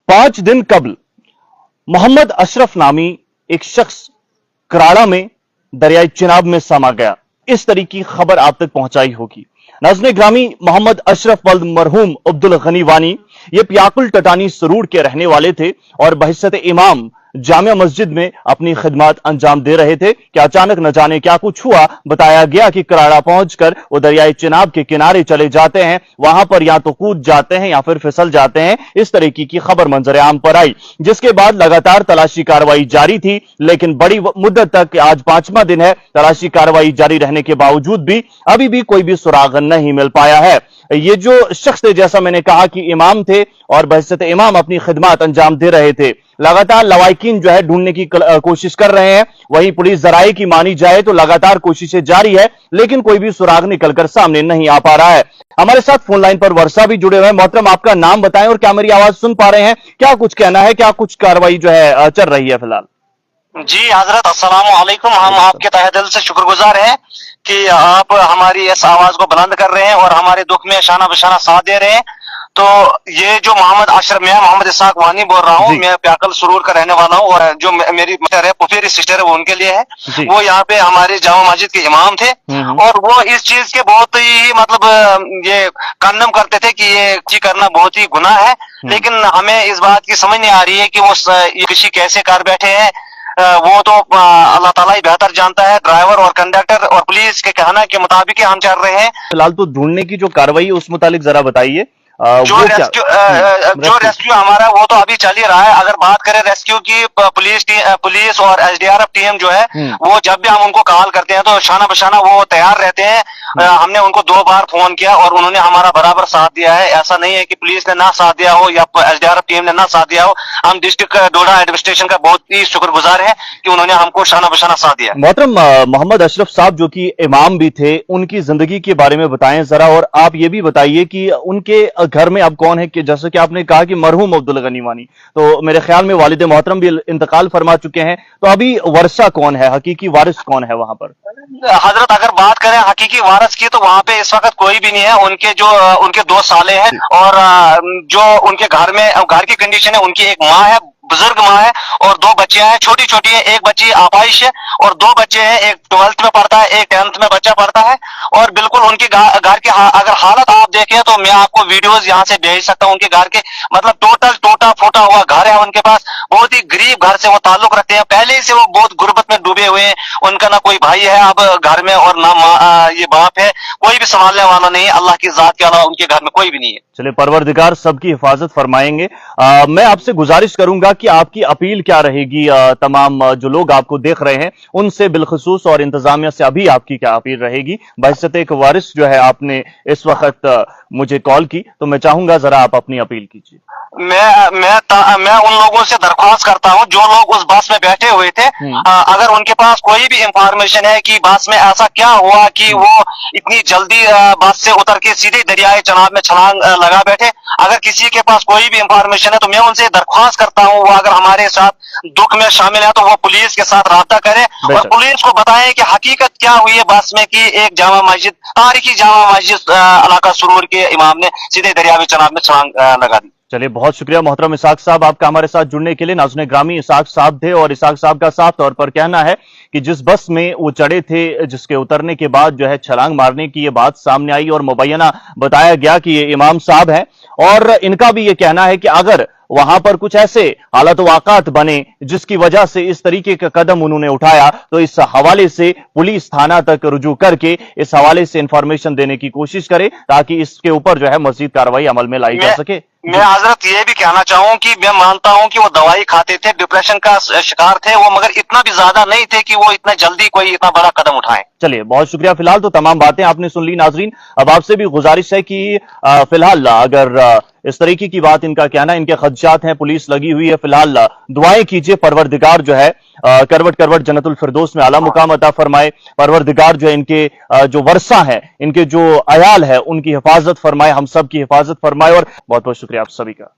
5 दिन कबल मोहम्मद अशरफ नामी एक शख्स कराड़ा में दरियाई चिनाब में समा गया। इस तरह की खबर आप तक पहुंचाई होगी। नाज़रीन ग्रामी, मोहम्मद अशरफ वल्द मरहूम अब्दुल गनी वानी ये पियाकुल टटानी सरूर के रहने वाले थे और बहैसियत इमाम जामिया मस्जिद में अपनी खिदमत अंजाम दे रहे थे कि अचानक न जाने क्या कुछ हुआ। बताया गया कि कराड़ा पहुंचकर वो दरियाई चिनाब के किनारे चले जाते हैं, वहां पर या तो कूद जाते हैं या फिर फिसल जाते हैं। इस तरीके की खबर मंजर आम पर आई, जिसके बाद लगातार तलाशी कार्रवाई जारी थी। लेकिन बड़ी मुद्दत तक, आज 5वां दिन है, तलाशी कार्रवाई जारी रहने के बावजूद भी अभी भी कोई भी सुराग नहीं मिल पाया है। ये जो शख्स थे, जैसा मैंने कहा कि इमाम थे और बहैसियत इमाम अपनी खिदमत अंजाम दे रहे थे। लगातार लवाकिन जो है ढूंढने की कोशिश कर रहे हैं। वहीं पुलिस जराये की मानी जाए तो लगातार कोशिशें जारी है, लेकिन कोई भी सुराग निकलकर सामने नहीं आ पा रहा है। हमारे साथ फोन लाइन पर वर्षा भी जुड़े हुए हैं। मोहतरम, आपका नाम बताएं और क्या मेरी आवाज सुन पा रहे हैं? क्या कुछ कहना है, क्या कुछ कार्रवाई जो है चल रही है फिलहाल? जी हजरत, अस्सलाम वालेकुम। हम आपके तहे दिल से शुक्रगुजार हैं कि आप हमारी इस आवाज को बुलंद कर रहे हैं और हमारे दुख में शाना बशाना साथ दे रहे हैं। तो ये जो मोहम्मद अशरफ, मैं मोहम्मद इसाक वानी बोल रहा हूँ, मैं प्याकल सरूर का रहने वाला हूँ और जो मेरी सिस्टर है, पुफेरी सिस्टर है, वो उनके लिए है। वो यहाँ पे हमारे जामा मस्जिद के इमाम थे और वो इस चीज के बहुत ही मतलब ये कंडम करते थे कि ये चीज करना बहुत ही गुनाह है। लेकिन हमें इस बात की समझ नहीं आ रही है कि वो किसी कैसे कर बैठे हैं। वो तो अल्लाह ताला ही बेहतर जानता है। ड्राइवर और कंडक्टर और पुलिस के कहना के मुताबिक हम चल रहे हैं। फिलहाल तो ढूंढने की जो कार्रवाई है उस मुतालिक जरा बताइए। जो रेस्क्यू हमारा वो तो अभी चल ही रहा है। अगर बात करें रेस्क्यू की, पुलिस और एसडीआरएफ टीम जो है वो जब भी हम उनको कॉल करते हैं तो शाना बशाना वो तैयार रहते हैं। हमने उनको 2 बार फोन किया और उन्होंने हमारा बराबर साथ दिया है। ऐसा नहीं है कि पुलिस ने ना साथ दिया हो या एसडीआरएफ टीम ने ना साथ दिया हो। हम डिस्ट्रिक्ट डोडा एडमिनिस्ट्रेशन का बहुत ही शुक्रगुजार है कि उन्होंने हमको शाना बशाना साथ दिया। मोहतरम, मोहम्मद अशरफ साहब जो कि इमाम भी थे, उनकी जिंदगी के बारे में बताएं जरा, और आप ये भी बताइए कि उनके घर में अब कौन है? कि जैसे कि आपने कहा कि मरहूम अब्दुल गनी वानी, तो मेरे ख्याल में वालिद मोहतरम भी इंतकाल फरमा चुके हैं, तो अभी वर्षा कौन है, हकीकी वारिस कौन है वहां पर? हजरत, अगर बात करें हकीकी वारिस की तो वहां पे इस वक्त कोई भी नहीं है। उनके 2 साले हैं और जो उनके घर की कंडीशन है, उनकी एक माँ है, बुजुर्ग माँ है और 2 बच्चियां हैं, छोटी छोटी है। एक बच्ची आपाइश है और 2 बच्चे हैं, एक 12th में पढ़ता है, एक 10th में बच्चा पढ़ता है। और बिल्कुल उनके घर की अगर हालत आप देखें तो मैं आपको वीडियोस यहाँ से भेज सकता हूँ। उनके घर के मतलब टोटल टूटा फूटा हुआ घर है उनके पास। बहुत ही गरीब घर से वो ताल्लुक रखते हैं। पहले ही से वो बहुत गुर्बत में डूबे हुए हैं। उनका ना कोई भाई है अब घर में और ना ये बाप है। कोई भी संभालने वाला नहीं है। अल्लाह की जात के अलावा उनके घर में कोई भी नहीं है। चलिए, परवरदिगार सबकी हिफाजत फरमाएंगे। मैं आपसे गुजारिश करूंगा कि आपकी अपील क्या रहेगी तमाम जो लोग आपको देख रहे हैं उनसे बिलखुसूस, और इंतजामिया से अभी आपकी क्या अपील रहेगी? बहैसियत एक वारिस जो है आपने इस वक्त मुझे कॉल की, तो मैं चाहूंगा जरा आप अपनी अपील कीजिए। मैं उन लोगों से दरख्वास्त करता हूं जो लोग उस बस में बैठे हुए थे, अगर उनके पास कोई भी इंफॉर्मेशन है कि बस में ऐसा क्या हुआ कि वो इतनी जल्दी बस से उतर के सीधे दरियाए चिनाब में छलांग लगा बैठे, अगर किसी के पास कोई भी इंफॉर्मेशन है तो मैं उनसे दरख्वास्त करता हूं वो अगर हमारे साथ दुख में शामिल है तो वो पुलिस के साथ राब्ता करें और पुलिस को बताएं कि हकीकत क्या हुई है बस में कि एक जामा मस्जिद, तारीखी जामा मस्जिद इलाका सरूर के इमाम ने सीधे दरियाए चिनाब में छलांग लगा दी। चलिए, बहुत शुक्रिया मोहतरम इसाक साहब आपका हमारे साथ जुड़ने के लिए। नाज़रीन ग्रामी, इसाक साहब थे और इसाक साहब का साफ तौर पर कहना है कि जिस बस में वो चढ़े थे, जिसके उतरने के बाद जो है छलांग मारने की ये बात सामने आई और मुबैना बताया गया कि ये इमाम साहब हैं, और इनका भी ये कहना है कि अगर वहां पर कुछ ऐसे हालात वाक़ात बने जिसकी वजह से इस तरीके का कदम उन्होंने उठाया, तो इस हवाले से पुलिस थाना तक रुजू करके इस हवाले से इंफॉर्मेशन देने की कोशिश करे ताकि इसके ऊपर जो है मजीद कार्रवाई अमल में लाई जा सके। मैं हजरत ये भी कहना चाहूँ कि मैं मानता हूँ कि वो दवाई खाते थे, डिप्रेशन का शिकार थे वो, मगर इतना भी ज्यादा नहीं थे कि वो इतना जल्दी कोई इतना बड़ा कदम उठाएं। चलिए, बहुत शुक्रिया। फिलहाल तो तमाम बातें आपने सुन ली। नाजरीन, अब आपसे भी गुजारिश है कि फिलहाल अगर इस तरीके की बात इनका कहना, इनके खदशात हैं, पुलिस लगी हुई है, फिलहाल दुआएं कीजिए, परवरदिगार जो है करवट करवट जन्नतुल फिरदौस में आला मुकाम अता फरमाए। परवरदिगार जो है इनके जो वर्षा है, इनके जो अयाल है, उनकी हिफाजत फरमाए, हम सब की हिफाजत फरमाए। और बहुत बहुत शुक्रिया आप सभी का।